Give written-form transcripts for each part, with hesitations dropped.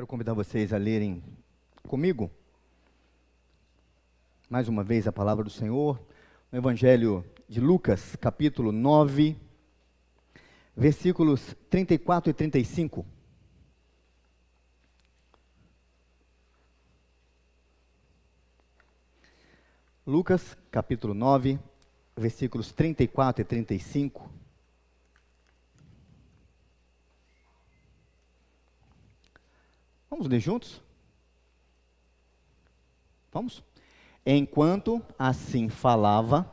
Quero convidar vocês a lerem comigo, mais uma vez, a palavra do Senhor, no Evangelho de Lucas, capítulo 9, versículos 34 e 35. Lucas, capítulo 9, versículos 34 e 35. Vamos ler juntos? Vamos? Enquanto assim falava,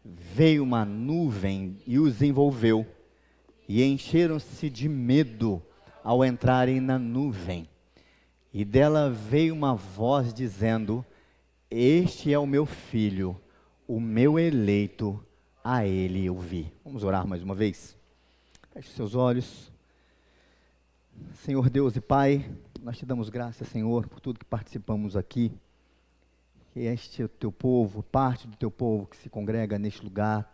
veio uma nuvem e os envolveu, e encheram-se de medo ao entrarem na nuvem. E dela veio uma voz dizendo: Este é o meu filho, o meu eleito, a ele ouvi. Vamos orar mais uma vez? Feche seus olhos. Senhor Deus e Pai, nós te damos graças, Senhor, por tudo que participamos aqui. Que este é o teu povo, parte do teu povo que se congrega neste lugar,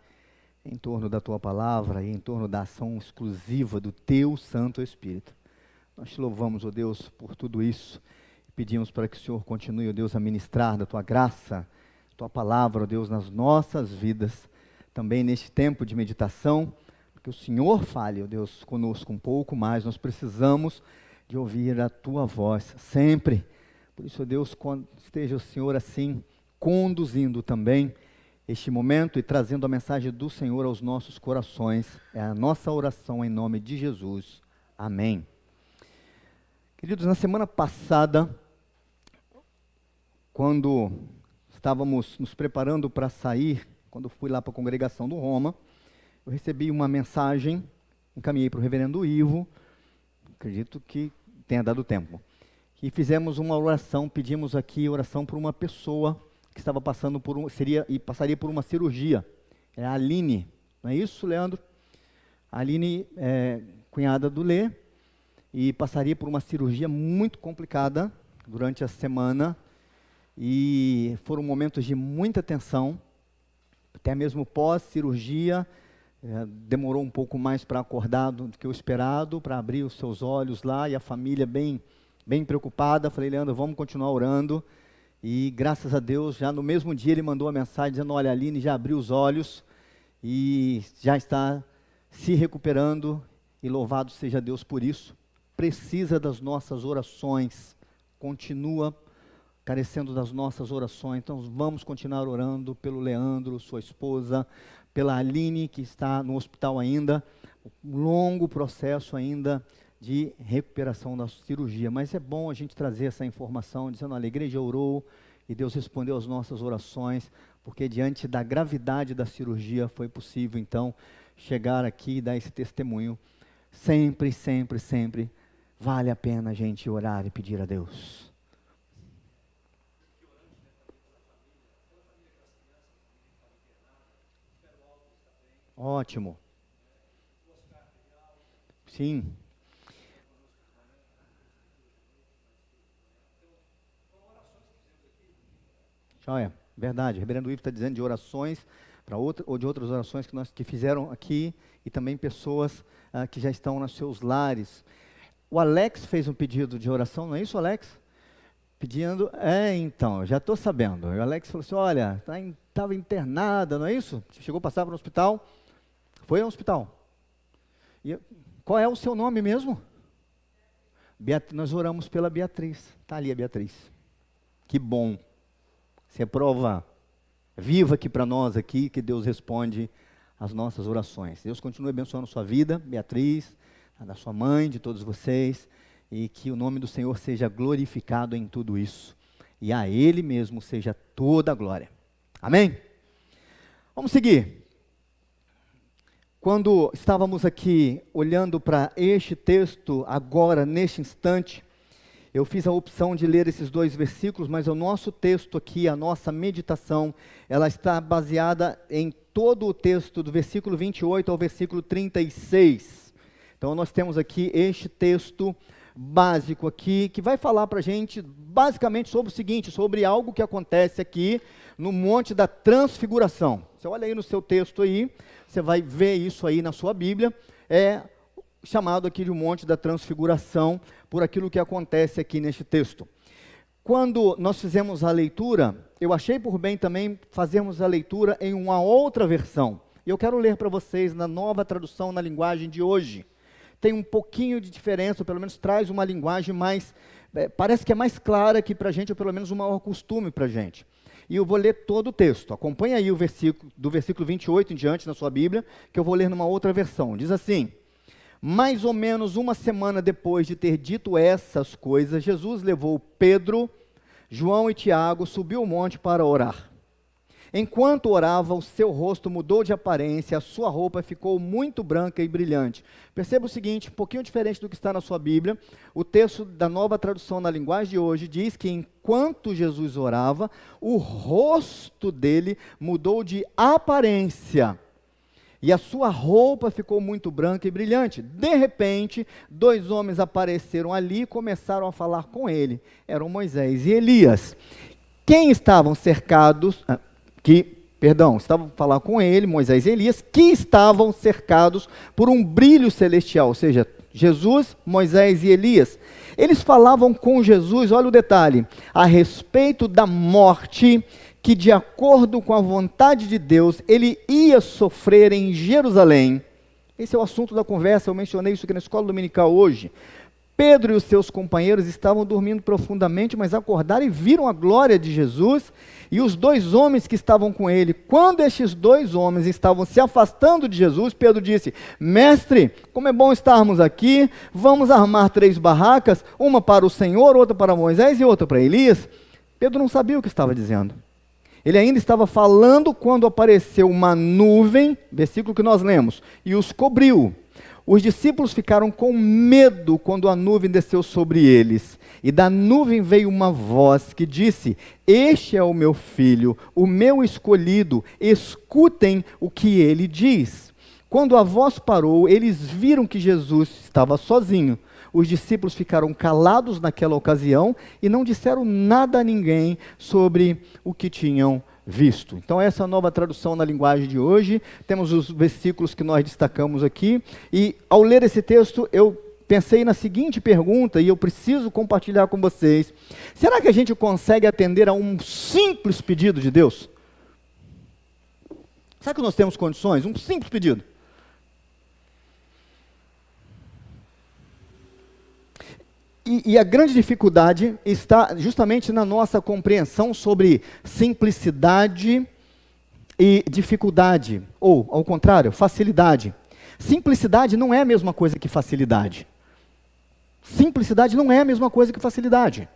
em torno da tua palavra e em torno da ação exclusiva do teu Santo Espírito. Nós te louvamos, ó Deus, por tudo isso. E pedimos para que o Senhor continue, ó Deus, a ministrar da tua graça, tua palavra, ó Deus, nas nossas vidas. Também neste tempo de meditação, que o Senhor fale, ó Deus, conosco um pouco mais. Nós precisamos de ouvir a tua voz sempre. Por isso, ó Deus, quando esteja o Senhor assim, conduzindo também este momento e trazendo a mensagem do Senhor aos nossos corações. É a nossa oração em nome de Jesus. Amém. Queridos, na semana passada, quando estávamos nos preparando para sair, quando fui lá para a congregação do Roma, eu recebi uma mensagem, encaminhei para o reverendo Ivo, acredito que tenha dado tempo. E fizemos uma oração, pedimos aqui oração por uma pessoa que estava passando por passaria por uma cirurgia. É a Aline, não é isso, Leandro? A Aline é cunhada do Lê e passaria por uma cirurgia muito complicada durante a semana. E foram momentos de muita tensão, até mesmo pós-cirurgia. Demorou um pouco mais para acordar do que o esperado, para abrir os seus olhos lá, e a família bem preocupada. Falei, Leandro, vamos continuar orando. E graças a Deus, já no mesmo dia ele mandou uma mensagem dizendo: olha, a Aline já abriu os olhos e já está se recuperando, e louvado seja Deus por isso. Precisa das nossas orações, continua carecendo das nossas orações. Então vamos continuar orando pelo Leandro, sua esposa, pela Aline, que está no hospital ainda, um longo processo ainda de recuperação da cirurgia. Mas é bom a gente trazer essa informação, dizendo: olha, a igreja orou e Deus respondeu às nossas orações, porque diante da gravidade da cirurgia foi possível, então, chegar aqui e dar esse testemunho. Sempre, sempre, sempre vale a pena a gente orar e pedir a Deus. Ótimo. Sim. Joia, verdade. O reverendo Ivo está dizendo de orações para outra, ou de outras orações que fizeram aqui, e também pessoas que já estão nos seus lares. O Alex fez um pedido de oração, não é isso, Alex? Pedindo, então, já estou sabendo. O Alex falou assim: olha, estava internada, não é isso? Chegou a passar para o hospital. Foi ao hospital. E qual é o seu nome mesmo? Nós oramos pela Beatriz. Está ali a Beatriz. Que bom. Você é prova viva aqui para nós aqui, que Deus responde às nossas orações. Deus continue abençoando sua vida, Beatriz, a da sua mãe, de todos vocês, e que o nome do Senhor seja glorificado em tudo isso. E a Ele mesmo seja toda a glória. Amém? Vamos seguir. Quando estávamos aqui olhando para este texto, agora, neste instante, eu fiz a opção de ler esses dois versículos, mas o nosso texto aqui, a nossa meditação, ela está baseada em todo o texto, do versículo 28 ao versículo 36. Então nós temos aqui este texto básico aqui, que vai falar para a gente basicamente sobre o seguinte, sobre algo que acontece aqui no Monte da Transfiguração. Você olha aí no seu texto aí, você vai ver isso aí na sua Bíblia, chamado aqui de Monte da Transfiguração, por aquilo que acontece aqui neste texto. Quando nós fizemos a leitura, eu achei por bem também fazermos a leitura em uma outra versão. E eu quero ler para vocês na Nova Tradução na linguagem de hoje. Tem um pouquinho de diferença, ou pelo menos traz uma linguagem mais, parece que é mais clara aqui para a gente, ou pelo menos um maior costume para a gente. E eu vou ler todo o texto. Acompanhe aí o versículo, do versículo 28 em diante na sua Bíblia, que eu vou ler numa outra versão. Diz assim: mais ou menos uma semana depois de ter dito essas coisas, Jesus levou Pedro, João e Tiago, subiu o monte para orar. Enquanto orava, o seu rosto mudou de aparência, a sua roupa ficou muito branca e brilhante. Perceba o seguinte, um pouquinho diferente do que está na sua Bíblia, o texto da Nova Tradução na linguagem de hoje diz que enquanto Jesus orava, o rosto dele mudou de aparência. E a sua roupa ficou muito branca e brilhante. De repente, 2 homens apareceram ali e começaram a falar com ele. Eram Moisés e Elias. Quem estavam cercados, estavam a falar com ele, Moisés e Elias, que estavam cercados por um brilho celestial, ou seja, Jesus, Moisés e Elias. Eles falavam com Jesus, olha o detalhe, a respeito da morte que, de acordo com a vontade de Deus, ele ia sofrer em Jerusalém. Esse é o assunto da conversa, eu mencionei isso aqui na escola dominical hoje. Pedro e os seus companheiros estavam dormindo profundamente, mas acordaram e viram a glória de Jesus e os 2 homens que estavam com ele. Quando estes 2 homens estavam se afastando de Jesus, Pedro disse: mestre, como é bom estarmos aqui, vamos armar 3 barracas, uma para o Senhor, outra para Moisés e outra para Elias. Pedro não sabia o que estava dizendo. Ele ainda estava falando quando apareceu uma nuvem, versículo que nós lemos, e os cobriu. Os discípulos ficaram com medo quando a nuvem desceu sobre eles. E da nuvem veio uma voz que disse: este é o meu filho, o meu escolhido, escutem o que ele diz. Quando a voz parou, eles viram que Jesus estava sozinho. Os discípulos ficaram calados naquela ocasião e não disseram nada a ninguém sobre o que tinham visto. Então essa é a Nova Tradução na linguagem de hoje. Temos os versículos que nós destacamos aqui. E ao ler esse texto, eu pensei na seguinte pergunta, e eu preciso compartilhar com vocês. Será que a gente consegue atender a um simples pedido de Deus? Será que nós temos condições? Um simples pedido. E a grande dificuldade está justamente na nossa compreensão sobre simplicidade e dificuldade, ou, ao contrário, facilidade. Simplicidade não é a mesma coisa que facilidade. Simplicidade não é a mesma coisa que facilidade.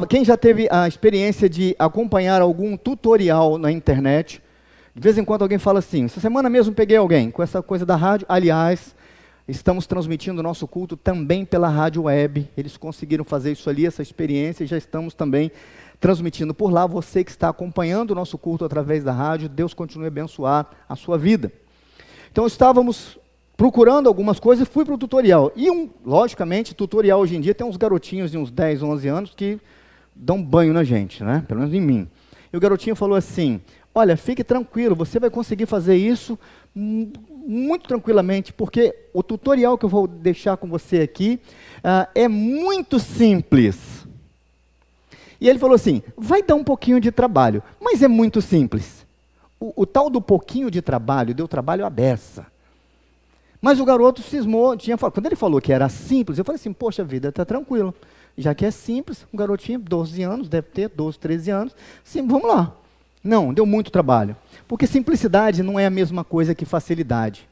Quem já teve a experiência de acompanhar algum tutorial na internet, de vez em quando alguém fala assim, essa semana mesmo peguei alguém com essa coisa da rádio, aliás, estamos transmitindo o nosso culto também pela rádio web. Eles conseguiram fazer isso ali, essa experiência, e já estamos também transmitindo por lá. Você que está acompanhando o nosso culto através da rádio, Deus continue a abençoar a sua vida. Então estávamos procurando algumas coisas e fui para o tutorial. E logicamente, tutorial hoje em dia tem uns garotinhos de uns 10, 11 anos que dão banho na gente, né? Pelo menos em mim. E o garotinho falou assim: olha, fique tranquilo, você vai conseguir fazer isso muito tranquilamente, porque o tutorial que eu vou deixar com você aqui é muito simples. E ele falou assim, vai dar um pouquinho de trabalho, mas é muito simples. O tal do pouquinho de trabalho, deu trabalho à beça. Mas o garoto cismou, quando ele falou que era simples, eu falei assim, poxa vida, está tranquilo. Já que é simples, um garotinho, 12 anos, deve ter 12, 13 anos, sim, vamos lá. Não, deu muito trabalho. Porque simplicidade não é a mesma coisa que facilidade.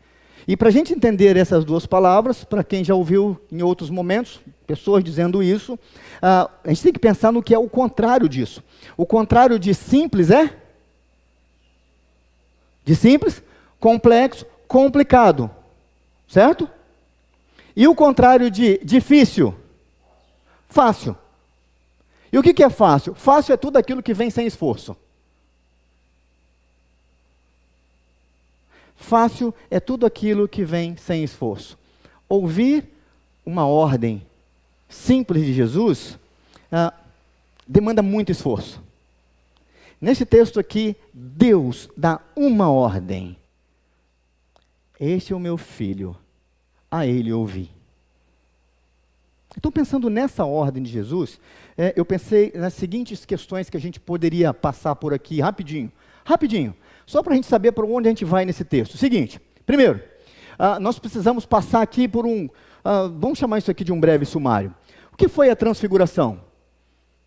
E para a gente entender essas 2 palavras, para quem já ouviu em outros momentos, pessoas dizendo isso, a gente tem que pensar no que é o contrário disso. O contrário de simples é? De simples, complexo, complicado. Certo? E o contrário de difícil? Fácil. E o que é fácil? Fácil é tudo aquilo que vem sem esforço. Fácil é tudo aquilo que vem sem esforço. Ouvir uma ordem simples de Jesus demanda muito esforço. Nesse texto aqui, Deus dá uma ordem. Este é o meu filho, a ele ouvir. Então, pensando nessa ordem de Jesus, eu pensei nas seguintes questões que a gente poderia passar por aqui rapidinho, só para a gente saber para onde a gente vai nesse texto. Seguinte, primeiro, nós precisamos passar aqui por vamos chamar isso aqui de um breve sumário. O que foi a transfiguração?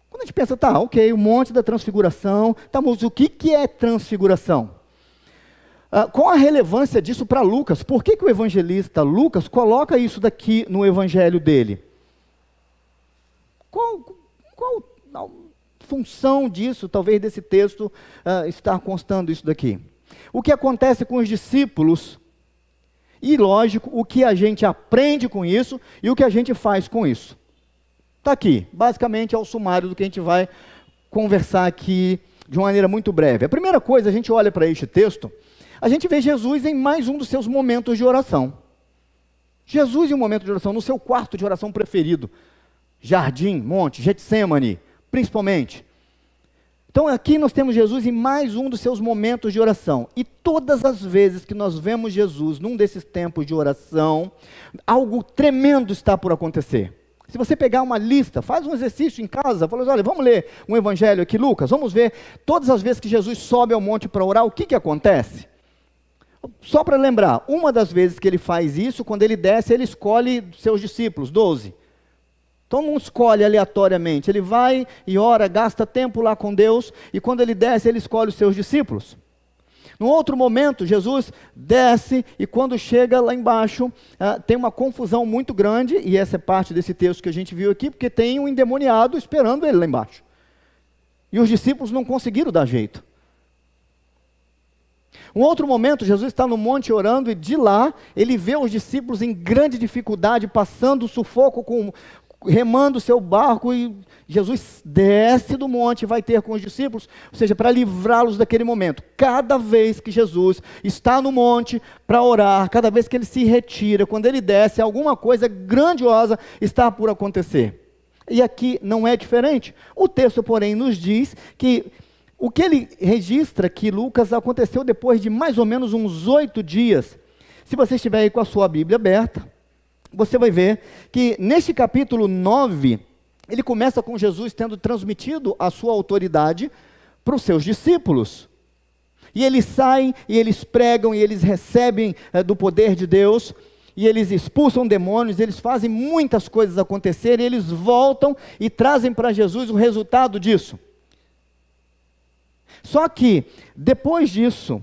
Quando a gente pensa, tá, ok, o monte da transfiguração, tá, mas o que é transfiguração? Qual a relevância disso para Lucas? Por que o evangelista Lucas coloca isso daqui no evangelho dele? Qual a função disso, talvez desse texto, estar constando isso daqui? O que acontece com os discípulos, e lógico, o que a gente aprende com isso e o que a gente faz com isso. Está aqui, basicamente é o sumário do que a gente vai conversar aqui de uma maneira muito breve. A primeira coisa, a gente olha para este texto, a gente vê Jesus em mais um dos seus momentos de oração. Jesus em um momento de oração, no seu quarto de oração preferido, jardim, monte, Getsêmani, principalmente. Então aqui nós temos Jesus em mais um dos seus momentos de oração. E todas as vezes que nós vemos Jesus num desses tempos de oração, algo tremendo está por acontecer. Se você pegar uma lista, faz um exercício em casa, fala assim, olha, vamos ler um evangelho aqui, Lucas, vamos ver todas as vezes que Jesus sobe ao monte para orar, o que acontece? Só para lembrar, uma das vezes que ele faz isso, quando ele desce, ele escolhe seus discípulos, 12. Então não escolhe aleatoriamente, ele vai e ora, gasta tempo lá com Deus, e quando ele desce, ele escolhe os seus discípulos. Num outro momento, Jesus desce, e quando chega lá embaixo, tem uma confusão muito grande, e essa é parte desse texto que a gente viu aqui, porque tem um endemoniado esperando ele lá embaixo. E os discípulos não conseguiram dar jeito. Um outro momento, Jesus está no monte orando, e de lá, ele vê os discípulos em grande dificuldade, passando sufoco, remando o seu barco, e Jesus desce do monte e vai ter com os discípulos, ou seja, para livrá-los daquele momento. Cada vez que Jesus está no monte para orar, cada vez que ele se retira, quando ele desce, alguma coisa grandiosa está por acontecer. E aqui não é diferente. O texto, porém, nos diz que o que ele registra aqui, Lucas, aconteceu depois de mais ou menos uns 8 dias. Se você estiver aí com a sua Bíblia aberta, você vai ver que neste capítulo 9, ele começa com Jesus tendo transmitido a sua autoridade para os seus discípulos. E eles saem, e eles pregam, e eles recebem do poder de Deus, e eles expulsam demônios, eles fazem muitas coisas acontecerem, e eles voltam e trazem para Jesus o resultado disso. Só que, depois disso,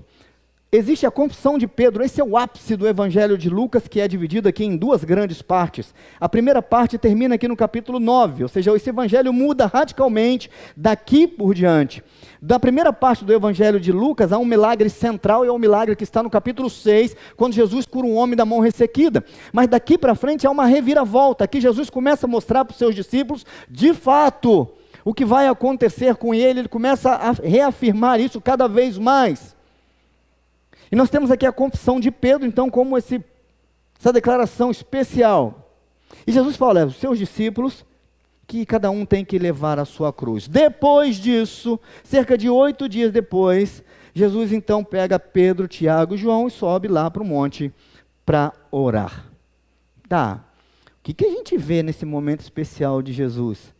existe a confissão de Pedro. Esse é o ápice do evangelho de Lucas, que é dividido aqui em 2 grandes partes. A primeira parte termina aqui no capítulo 9, ou seja, esse evangelho muda radicalmente daqui por diante. Da primeira parte do evangelho de Lucas, há um milagre central, e é o milagre que está no capítulo 6, quando Jesus cura um homem da mão ressequida. Mas daqui para frente há uma reviravolta. Aqui Jesus começa a mostrar para os seus discípulos, de fato, o que vai acontecer com ele começa a reafirmar isso cada vez mais. E nós temos aqui a confissão de Pedro, então, como essa declaração especial. E Jesus fala, os seus discípulos, que cada um tem que levar a sua cruz. Depois disso, cerca de 8 dias depois, Jesus então pega Pedro, Tiago e João e sobe lá para o monte para orar. Tá, o que a gente vê nesse momento especial de Jesus?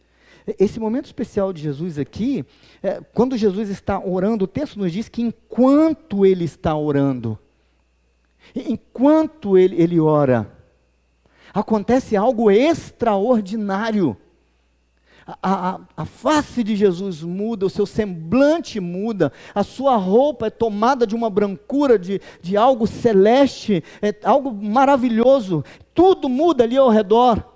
Esse momento especial de Jesus aqui, quando Jesus está orando, o texto nos diz que enquanto ele está orando, enquanto ele ora, acontece algo extraordinário. A face de Jesus muda, o seu semblante muda, a sua roupa é tomada de uma brancura, de algo celeste, algo maravilhoso, tudo muda ali ao redor.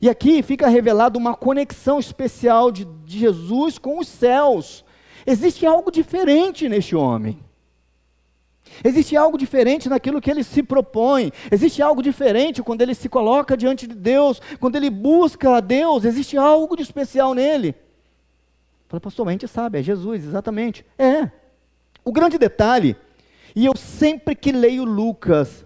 E aqui fica revelada uma conexão especial de Jesus com os céus. Existe algo diferente neste homem. Existe algo diferente naquilo que ele se propõe. Existe algo diferente quando ele se coloca diante de Deus, quando ele busca a Deus. Existe algo de especial nele. Fala, pastor, a gente sabe, é Jesus, exatamente. É. O grande detalhe, e eu sempre que leio Lucas,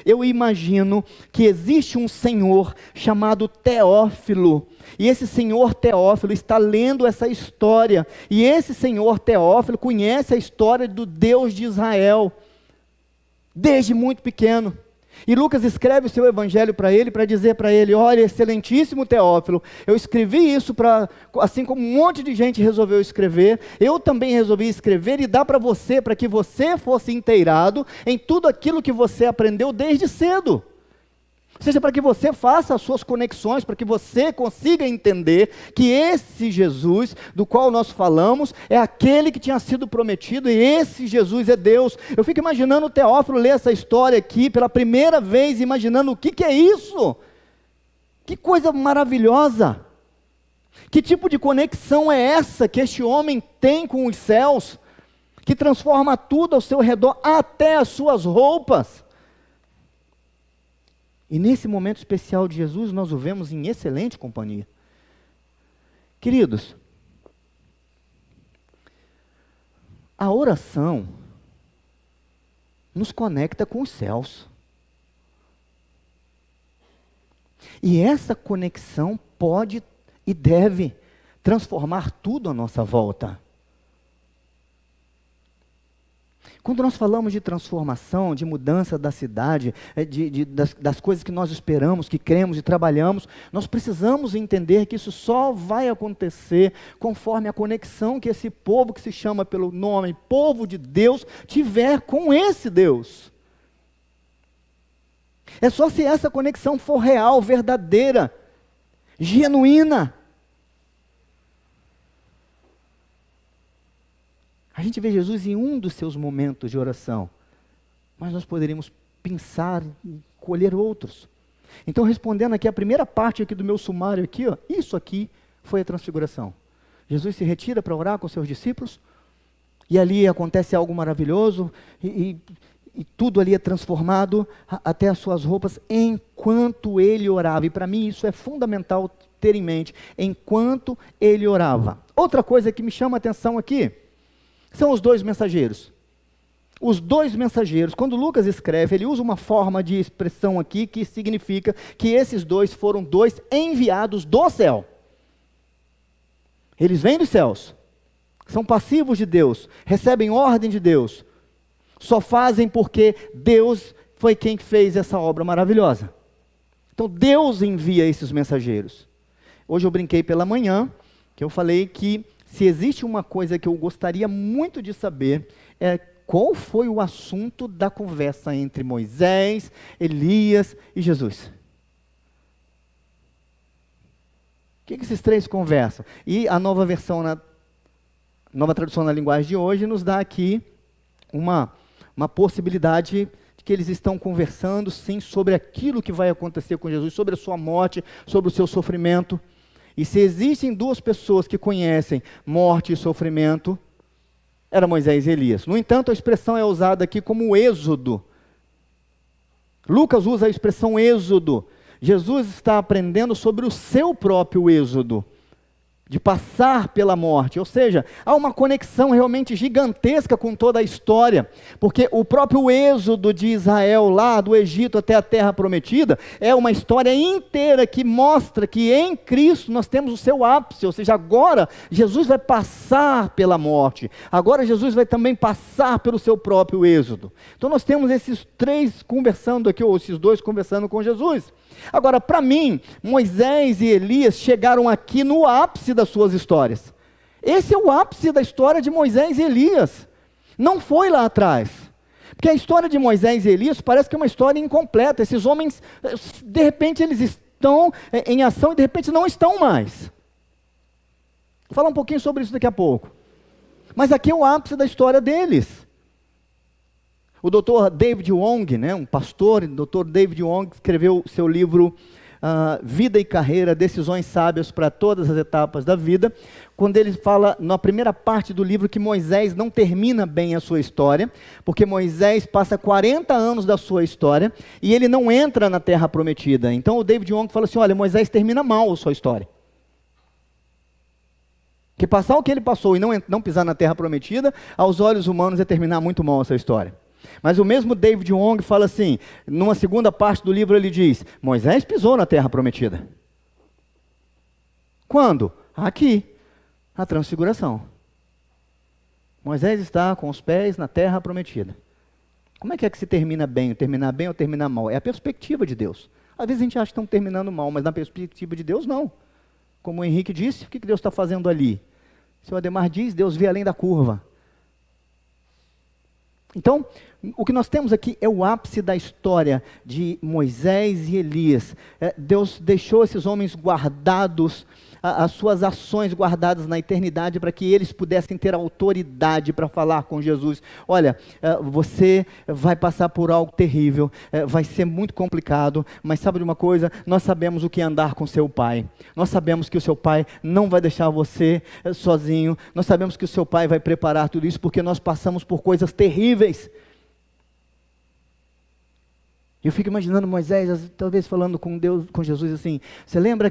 eu imagino que existe um senhor chamado Teófilo, e esse senhor Teófilo está lendo essa história, e esse senhor Teófilo conhece a história do Deus de Israel, desde muito pequeno. E Lucas escreve o seu evangelho para ele, para dizer para ele: olha, excelentíssimo Teófilo, eu escrevi isso assim como um monte de gente resolveu escrever, eu também resolvi escrever e dar para você, para que você fosse inteirado em tudo aquilo que você aprendeu desde cedo. Ou seja, para que você faça as suas conexões, para que você consiga entender que esse Jesus, do qual nós falamos, é aquele que tinha sido prometido, e esse Jesus é Deus. Eu fico imaginando o Teófilo ler essa história aqui pela primeira vez, imaginando o que é isso? Que coisa maravilhosa! Que tipo de conexão é essa que este homem tem com os céus, que transforma tudo ao seu redor, até as suas roupas? E nesse momento especial de Jesus, nós o vemos em excelente companhia. Queridos, a oração nos conecta com os céus. E essa conexão pode e deve transformar tudo à nossa volta. Quando nós falamos de transformação, de mudança da cidade, das coisas que nós esperamos, que cremos e trabalhamos, nós precisamos entender que isso só vai acontecer conforme a conexão que esse povo que se chama pelo nome povo de Deus tiver com esse Deus. É só se essa conexão for real, verdadeira, genuína. A gente vê Jesus em um dos seus momentos de oração, mas nós poderíamos pensar e colher outros. Então, respondendo aqui a primeira parte aqui do meu sumário aqui, ó, isso aqui foi a transfiguração. Jesus se retira para orar com seus discípulos, e ali acontece algo maravilhoso, e tudo ali é transformado, até as suas roupas, enquanto ele orava. E para mim isso é fundamental ter em mente, enquanto ele orava. Outra coisa que me chama a atenção aqui, são os dois mensageiros. Os dois mensageiros, quando Lucas escreve, ele usa uma forma de expressão aqui que significa que esses dois foram dois enviados do céu. Eles vêm dos céus, são passivos de Deus, recebem ordem de Deus, só fazem porque Deus foi quem fez essa obra maravilhosa. Então Deus envia esses mensageiros. Hoje eu brinquei pela manhã, que eu falei que se existe uma coisa que eu gostaria muito de saber, é qual foi o assunto da conversa entre Moisés, Elias e Jesus. O que esses três conversam? E a nova versão, nova tradução na linguagem de hoje, nos dá aqui uma possibilidade de que eles estão conversando, sim, sobre aquilo que vai acontecer com Jesus, sobre a sua morte, sobre o seu sofrimento. E se existem duas pessoas que conhecem morte e sofrimento, era Moisés e Elias. No entanto, a expressão é usada aqui como êxodo. Lucas usa a expressão êxodo. Jesus está aprendendo sobre o seu próprio êxodo, de passar pela morte, ou seja, há uma conexão realmente gigantesca com toda a história, porque o próprio êxodo de Israel lá do Egito até a terra prometida, é uma história inteira que mostra que em Cristo nós temos o seu ápice, ou seja, agora Jesus vai passar pela morte, agora Jesus vai também passar pelo seu próprio êxodo. Então nós temos esses três conversando aqui, ou esses dois conversando com Jesus. Agora, para mim, Moisés e Elias chegaram aqui no ápice das suas histórias. Esse é o ápice da história de Moisés e Elias. Não foi lá atrás. Porque a história de Moisés e Elias parece que é uma história incompleta. Esses homens, de repente, eles estão em ação e de repente não estão mais. Vou falar um pouquinho sobre isso daqui a pouco. Mas aqui é o ápice da história deles. O Dr. David Wong, um pastor, o Dr. David Wong, escreveu seu livro Vida e Carreira, Decisões Sábias para Todas as Etapas da Vida, quando ele fala na primeira parte do livro que Moisés não termina bem a sua história, porque Moisés passa 40 anos da sua história e ele não entra na Terra Prometida. Então o David Wong fala assim, olha, Moisés termina mal a sua história. Que passar o que ele passou e não pisar na Terra Prometida, aos olhos humanos é terminar muito mal a sua história. Mas o mesmo David Wong fala assim, numa segunda parte do livro ele diz, Moisés pisou na terra prometida. Quando? Aqui, na transfiguração. Moisés está com os pés na terra prometida. Como é que se termina bem? Terminar bem ou terminar mal? É a perspectiva de Deus. Às vezes a gente acha que estão terminando mal, mas na perspectiva de Deus, não. Como o Henrique disse, o que Deus está fazendo ali? O senhor Ademar diz, Deus vê além da curva. Então, o que nós temos aqui é o ápice da história de Moisés e Elias. Deus deixou esses homens guardados, as suas ações guardadas na eternidade, para que eles pudessem ter autoridade para falar com Jesus. Olha, você vai passar por algo terrível, vai ser muito complicado, mas sabe de uma coisa? Nós sabemos o que é andar com seu pai. Nós sabemos que o seu pai não vai deixar você sozinho. Nós sabemos que o seu pai vai preparar tudo isso, porque nós passamos por coisas terríveis. Eu fico imaginando Moisés, talvez falando com Deus, com Jesus assim, você lembra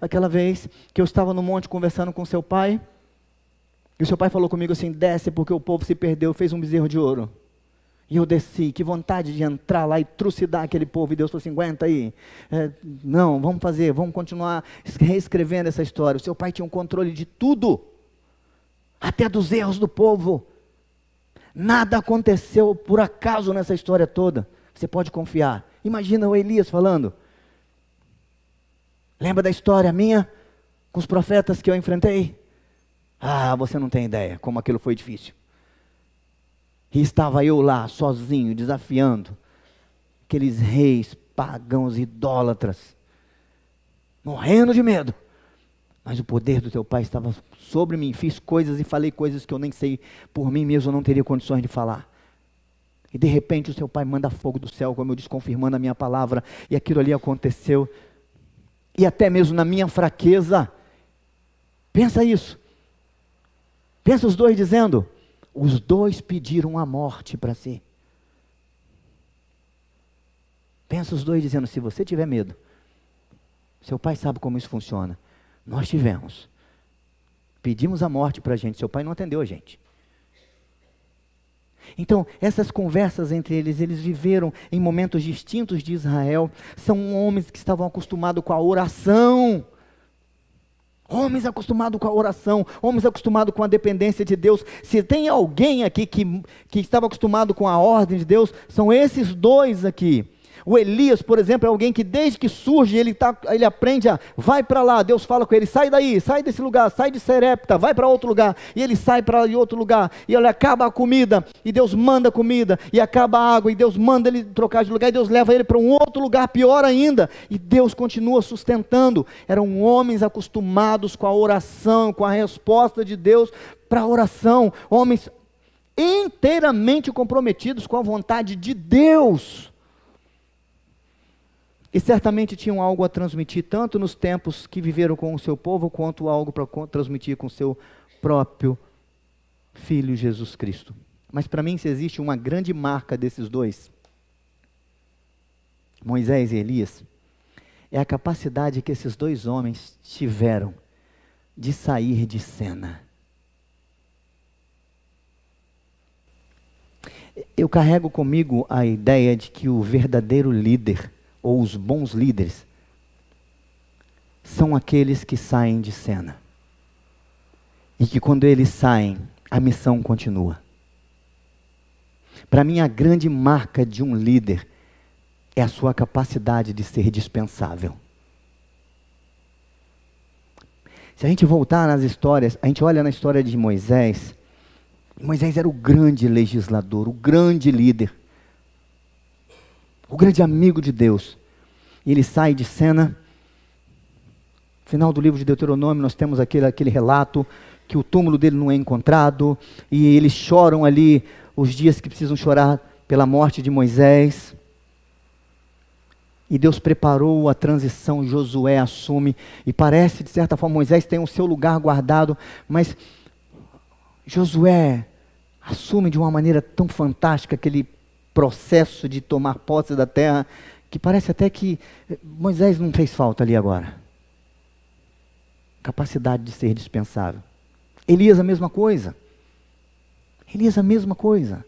aquela vez que eu estava no monte conversando com seu pai? E o seu pai falou comigo assim, desce porque o povo se perdeu, fez um bezerro de ouro. E eu desci, que vontade de entrar lá e trucidar aquele povo. E Deus falou assim, aguenta aí. Não, vamos continuar reescrevendo essa história. O seu pai tinha um controle de tudo, até dos erros do povo. Nada aconteceu por acaso nessa história toda. Você pode confiar. Imagina o Elias falando. Lembra da história minha? Com os profetas que eu enfrentei? Você não tem ideia como aquilo foi difícil. E estava eu lá, sozinho, desafiando aqueles reis pagãos, idólatras, morrendo de medo. Mas o poder do teu pai estava sobre mim. Fiz coisas e falei coisas que eu nem sei, por mim mesmo eu não teria condições de falar. E de repente o seu pai manda fogo do céu, como eu disse, confirmando a minha palavra. E aquilo ali aconteceu. E até mesmo na minha fraqueza. Pensa isso. Pensa os dois dizendo, os dois pediram a morte para si. Pensa os dois dizendo, se você tiver medo, seu pai sabe como isso funciona. Nós tivemos. Pedimos a morte para a gente, seu pai não atendeu a gente. Então, essas conversas entre eles viveram em momentos distintos de Israel. São homens que estavam acostumados com a oração. Homens acostumados com a oração, homens acostumados com a dependência de Deus. Se tem alguém aqui que estava acostumado com a ordem de Deus, são esses dois aqui. O Elias, por exemplo, é alguém que desde que surge, ele aprende vai para lá, Deus fala com ele, sai daí, sai desse lugar, sai de Serepta, vai para outro lugar, e ele sai para outro lugar, e ele acaba a comida, e Deus manda comida, e acaba a água, e Deus manda ele trocar de lugar, e Deus leva ele para um outro lugar, pior ainda, e Deus continua sustentando. Eram homens acostumados com a oração, com a resposta de Deus para a oração, homens inteiramente comprometidos com a vontade de Deus. E certamente tinham algo a transmitir, tanto nos tempos que viveram com o seu povo, quanto algo para transmitir com o seu próprio Filho Jesus Cristo. Mas para mim, se existe uma grande marca desses dois, Moisés e Elias, é a capacidade que esses dois homens tiveram de sair de cena. Eu carrego comigo a ideia de que o verdadeiro líder, ou os bons líderes, são aqueles que saem de cena. E que quando eles saem, a missão continua. Para mim, a grande marca de um líder é a sua capacidade de ser dispensável. Se a gente voltar nas histórias, a gente olha na história de Moisés. Moisés era o grande legislador, o grande líder, o grande amigo de Deus. E ele sai de cena. No final do livro de Deuteronômio, nós temos aquele relato que o túmulo dele não é encontrado, e eles choram ali os dias que precisam chorar pela morte de Moisés. E Deus preparou a transição, Josué assume, e parece, de certa forma, Moisés tem o seu lugar guardado, mas Josué assume de uma maneira tão fantástica aquele processo de tomar posse da terra, que parece até que Moisés não fez falta ali agora. Capacidade de ser dispensável. Elias a mesma coisa. Elias a mesma coisa.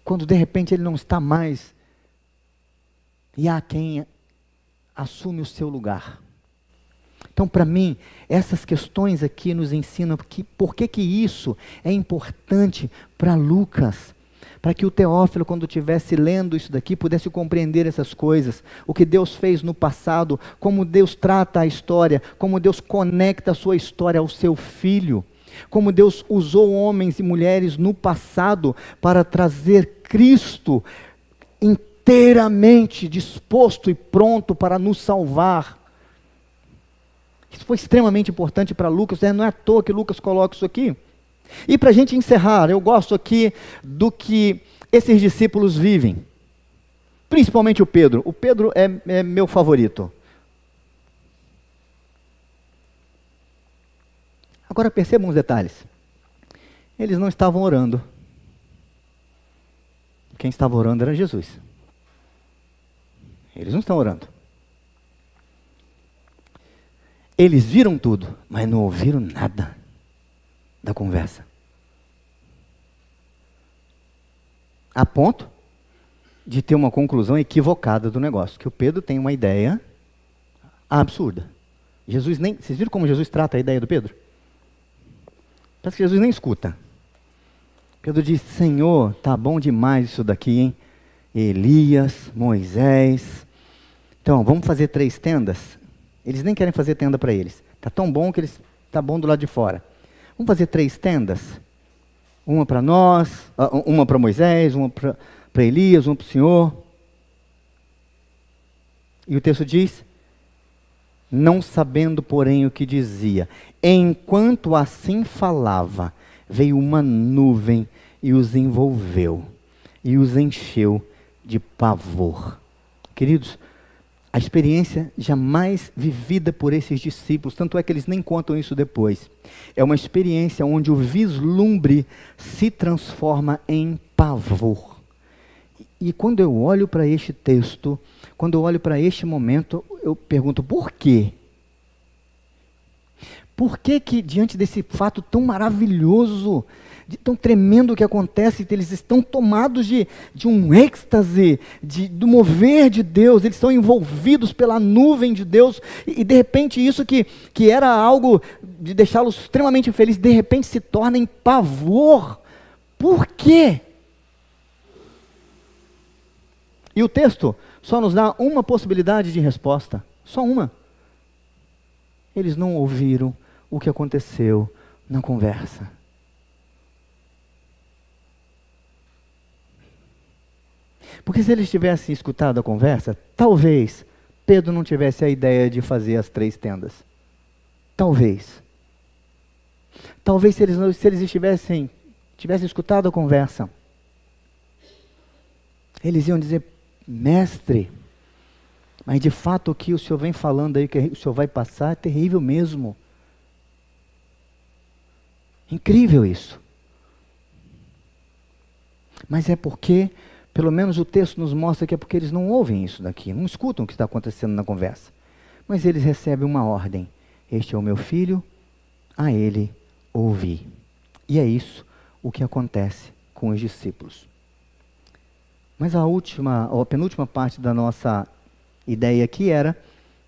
Quando de repente ele não está mais, e há quem assume o seu lugar. Então, para mim, essas questões aqui nos ensinam por que isso é importante para Lucas. para que o Teófilo, quando estivesse lendo isso daqui, pudesse compreender essas coisas, o que Deus fez no passado, como Deus trata a história, como Deus conecta a sua história ao seu Filho, como Deus usou homens e mulheres no passado para trazer Cristo inteiramente disposto e pronto para nos salvar. Isso foi extremamente importante para Lucas, não é à toa que Lucas coloca isso aqui. E para a gente encerrar, eu gosto aqui do que esses discípulos vivem, principalmente o Pedro. O Pedro é meu favorito. Agora percebam os detalhes. Eles não estavam orando. Quem estava orando era Jesus. Eles não estão orando. Eles viram tudo, mas não ouviram nada da conversa. A ponto de ter uma conclusão equivocada do negócio, que o Pedro tem uma ideia absurda. Vocês viram como Jesus trata a ideia do Pedro? Parece que Jesus nem escuta. Pedro diz: Senhor, tá bom demais isso daqui, hein? Elias, Moisés. Então, vamos fazer 3 tendas? Eles nem querem fazer tenda para eles. Tá tão bom que tá bom do lado de fora. Vamos fazer 3 tendas? Uma para nós, uma para Moisés, uma para Elias, uma para o Senhor. E o texto diz: não sabendo, porém, o que dizia. Enquanto assim falava, veio uma nuvem e os envolveu, e os encheu de pavor. Queridos, a experiência jamais vivida por esses discípulos, tanto é que eles nem contam isso depois, é uma experiência onde o vislumbre se transforma em pavor. E quando eu olho para este texto, quando eu olho para este momento, eu pergunto: por quê? Por que que diante desse fato tão maravilhoso, tão tremendo que acontece, eles estão tomados de um êxtase, do mover de Deus, eles são envolvidos pela nuvem de Deus, e de repente isso que era algo de deixá-los extremamente felizes, de repente se torna em pavor. Por quê? E o texto só nos dá uma possibilidade de resposta, só uma. Eles não ouviram o que aconteceu na conversa. Porque se eles tivessem escutado a conversa, talvez Pedro não tivesse a ideia de fazer as 3 tendas. Talvez. Talvez se eles tivessem escutado a conversa, eles iam dizer: mestre, mas de fato o que o senhor vem falando aí, que o senhor vai passar, é terrível mesmo. Incrível isso. Mas é porque, pelo menos o texto nos mostra que é porque eles não ouvem isso daqui, não escutam o que está acontecendo na conversa. Mas eles recebem uma ordem: este é o meu filho, a ele ouvi. E é isso o que acontece com os discípulos. Mas a penúltima parte da nossa ideia aqui era: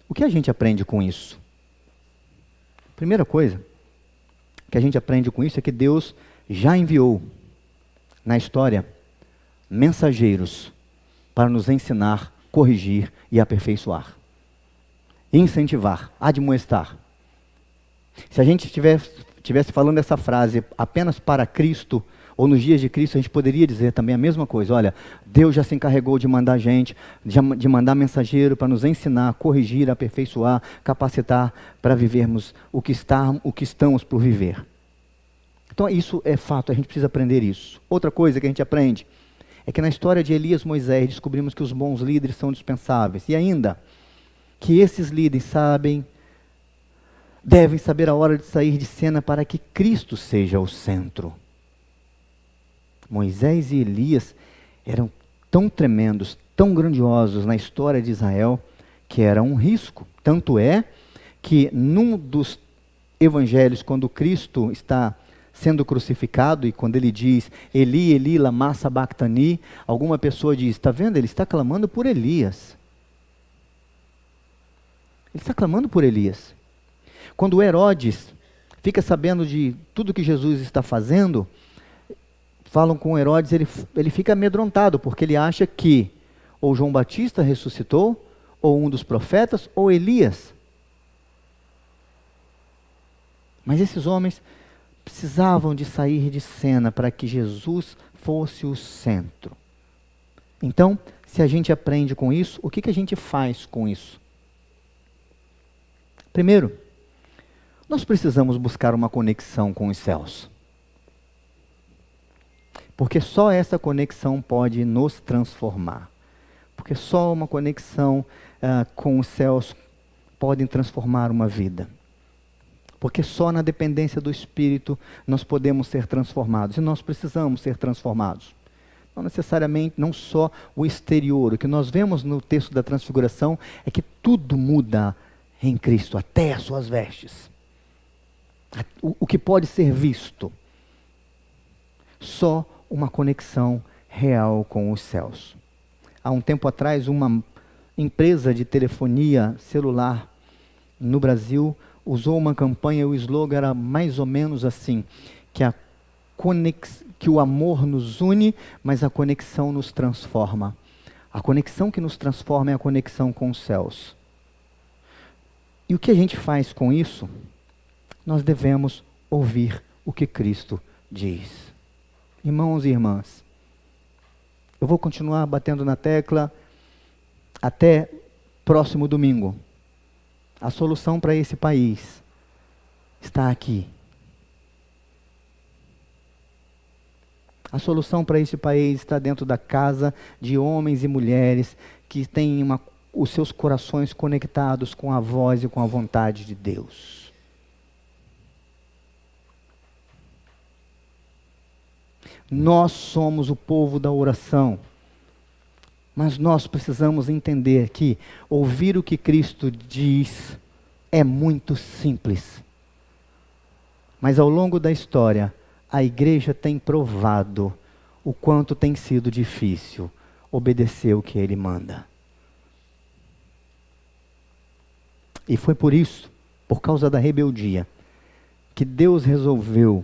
o que a gente aprende com isso? Primeira coisa que a gente aprende com isso é que Deus já enviou na história mensageiros para nos ensinar, corrigir e aperfeiçoar, incentivar, admoestar. Se a gente estivesse falando essa frase apenas para Cristo, ou nos dias de Cristo, a gente poderia dizer também a mesma coisa: olha, Deus já se encarregou de mandar gente, de mandar mensageiro para nos ensinar, corrigir, aperfeiçoar, capacitar para vivermos o que estamos por viver. Então isso é fato, a gente precisa aprender isso. Outra coisa que a gente aprende é que na história de Elias e Moisés descobrimos que os bons líderes são dispensáveis. E ainda, que esses líderes devem saber a hora de sair de cena para que Cristo seja o centro. Moisés e Elias eram tão tremendos, tão grandiosos na história de Israel, que era um risco. Tanto é que num dos evangelhos, quando Cristo está sendo crucificado, e quando ele diz: Eli, Eli, lama sabachthani, alguma pessoa diz: está vendo, ele está clamando por Elias. Ele está clamando por Elias. Quando Herodes fica sabendo de tudo que Jesus está fazendo, falam com Herodes, ele fica amedrontado, porque ele acha que ou João Batista ressuscitou, ou um dos profetas, ou Elias. Mas esses homens precisavam de sair de cena para que Jesus fosse o centro. Então, se a gente aprende com isso, o que a gente faz com isso? Primeiro, nós precisamos buscar uma conexão com os céus. Porque só essa conexão pode nos transformar. Porque só uma conexão com os céus pode transformar uma vida. Porque só na dependência do Espírito nós podemos ser transformados. E nós precisamos ser transformados. Não necessariamente, não só o exterior. O que nós vemos no texto da transfiguração é que tudo muda em Cristo, até as suas vestes. O que pode ser visto. Só uma conexão real com os céus. Há um tempo atrás, uma empresa de telefonia celular no Brasil usou uma campanha, o slogan era mais ou menos assim, que o amor nos une, mas a conexão nos transforma. A conexão que nos transforma é a conexão com os céus. E o que a gente faz com isso? Nós devemos ouvir o que Cristo diz. Irmãos e irmãs, eu vou continuar batendo na tecla até próximo domingo. A solução para esse país está aqui. A solução para esse país está dentro da casa de homens e mulheres que têm os seus corações conectados com a voz e com a vontade de Deus. Nós somos o povo da oração. Mas nós precisamos entender que ouvir o que Cristo diz é muito simples. Mas ao longo da história, a igreja tem provado o quanto tem sido difícil obedecer o que Ele manda. E foi por isso, por causa da rebeldia, que Deus resolveu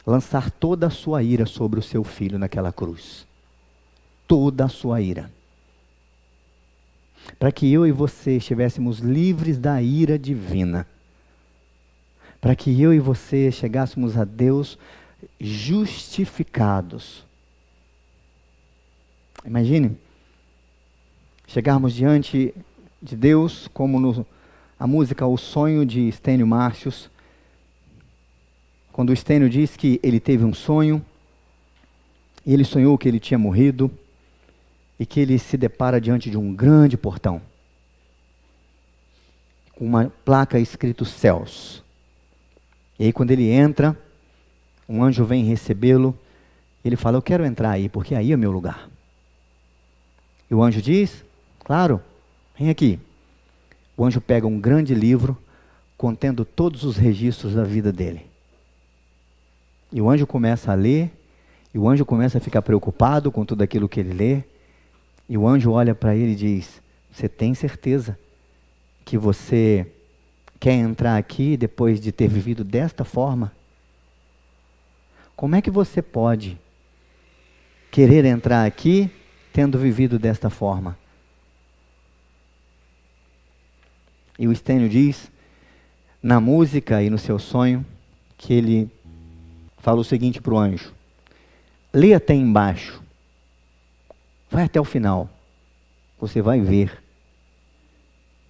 lançar toda a sua ira sobre o seu filho naquela cruz. Toda a sua ira. Para que eu e você estivéssemos livres da ira divina. Para que eu e você chegássemos a Deus justificados. Imagine, chegarmos diante de Deus, como a música O Sonho de Estênio Márcios, quando o Estênio diz que ele teve um sonho, e ele sonhou que ele tinha morrido, e que ele se depara diante de um grande portão, com uma placa escrito céus. E aí quando ele entra, um anjo vem recebê-lo, e ele fala, eu quero entrar aí, porque aí é meu lugar. E o anjo diz, claro, vem aqui. O anjo pega um grande livro, contendo todos os registros da vida dele. E o anjo começa a ler, e o anjo começa a ficar preocupado com tudo aquilo que ele lê, e o anjo olha para ele e diz, você tem certeza que você quer entrar aqui depois de ter vivido desta forma? Como é que você pode querer entrar aqui tendo vivido desta forma? E o Estênio diz, na música e no seu sonho, que ele fala o seguinte para o anjo, lê até embaixo, vai até o final, você vai ver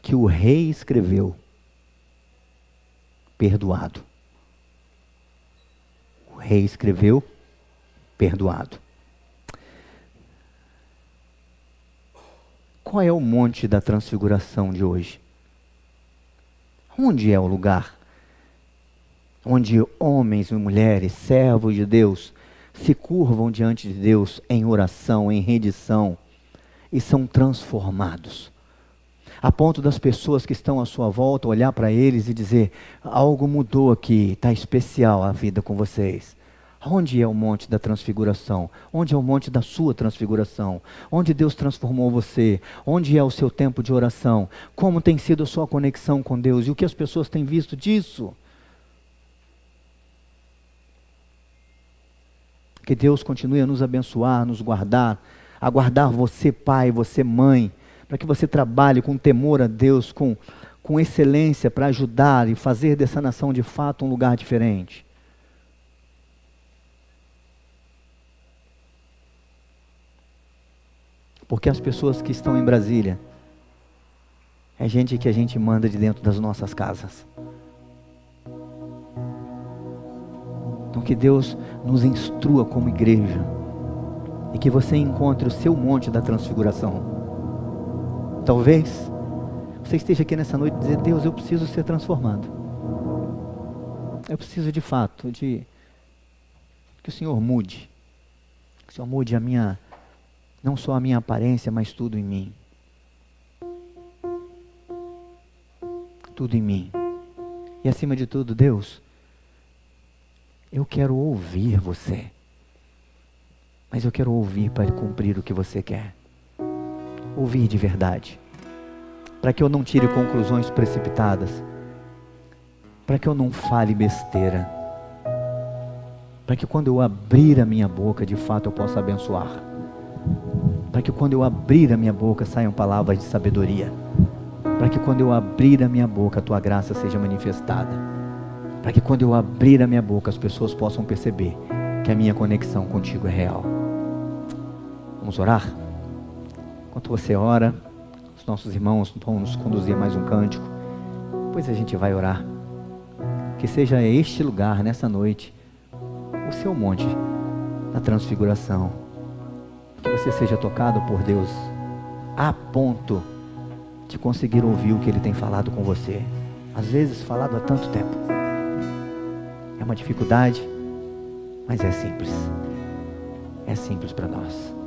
que o rei escreveu, perdoado. O rei escreveu, perdoado. Qual é o monte da transfiguração de hoje? Onde é o lugar onde homens e mulheres, servos de Deus, se curvam diante de Deus em oração, em rendição, e são transformados? A ponto das pessoas que estão à sua volta olhar para eles e dizer, algo mudou aqui, está especial a vida com vocês. Onde é o monte da transfiguração? Onde é o monte da sua transfiguração? Onde Deus transformou você? Onde é o seu tempo de oração? Como tem sido a sua conexão com Deus? E o que as pessoas têm visto disso? Que Deus continue a nos abençoar, nos guardar, a guardar você pai, você mãe, para que você trabalhe com temor a Deus, com excelência para ajudar e fazer dessa nação de fato um lugar diferente. Porque as pessoas que estão em Brasília é gente que a gente manda de dentro das nossas casas. Então que Deus nos instrua como igreja e que você encontre o seu monte da transfiguração. Talvez você esteja aqui nessa noite dizendo: Deus, eu preciso ser transformado. Eu preciso de fato que o Senhor mude. Que o Senhor mude não só a minha aparência, mas tudo em mim. Tudo em mim. E acima de tudo, Deus, eu quero ouvir você. Mas eu quero ouvir para cumprir o que você quer. Ouvir de verdade. Para que eu não tire conclusões precipitadas. Para que eu não fale besteira. Para que quando eu abrir a minha boca, de fato eu possa abençoar. Para que quando eu abrir a minha boca saiam palavras de sabedoria. Para que quando eu abrir a minha boca a tua graça seja manifestada. Para que quando eu abrir a minha boca as pessoas possam perceber que a minha conexão contigo é real. Vamos orar? Enquanto você ora, os nossos irmãos vão nos conduzir a mais um cântico. Depois a gente vai orar. Que seja este lugar, nessa noite, o seu monte da transfiguração. Que você seja tocado por Deus a ponto de conseguir ouvir o que Ele tem falado com você. Às vezes falado há tanto tempo. É uma dificuldade, mas é simples. É simples para nós.